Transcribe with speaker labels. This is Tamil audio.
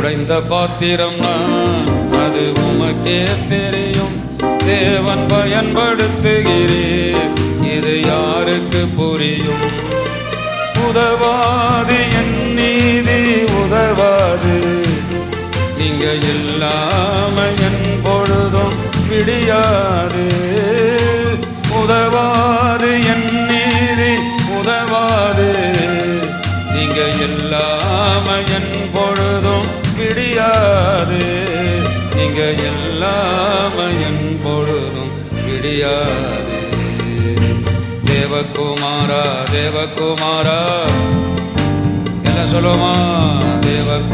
Speaker 1: உடைந்த பாத்திரம் நான், அது உமக்கே தெரியும். தேவன் பயன்படுத்துகிறேன், இது யாருக்கு புரியும்? உதவாது என் நீதி உதவாது, நீங்க இல்லாம என் பொழுதும் விடியாது. உதவாது என் நீதி உதவாது, நீங்க இல்லாம என் பொழுதும் விடியாது. நீங்க இல்லாம என் பொழுதும் விடியாது. தேவகுமாரா தேவகுமாரா என்ன சொல்லுமா? தேவகுமாரா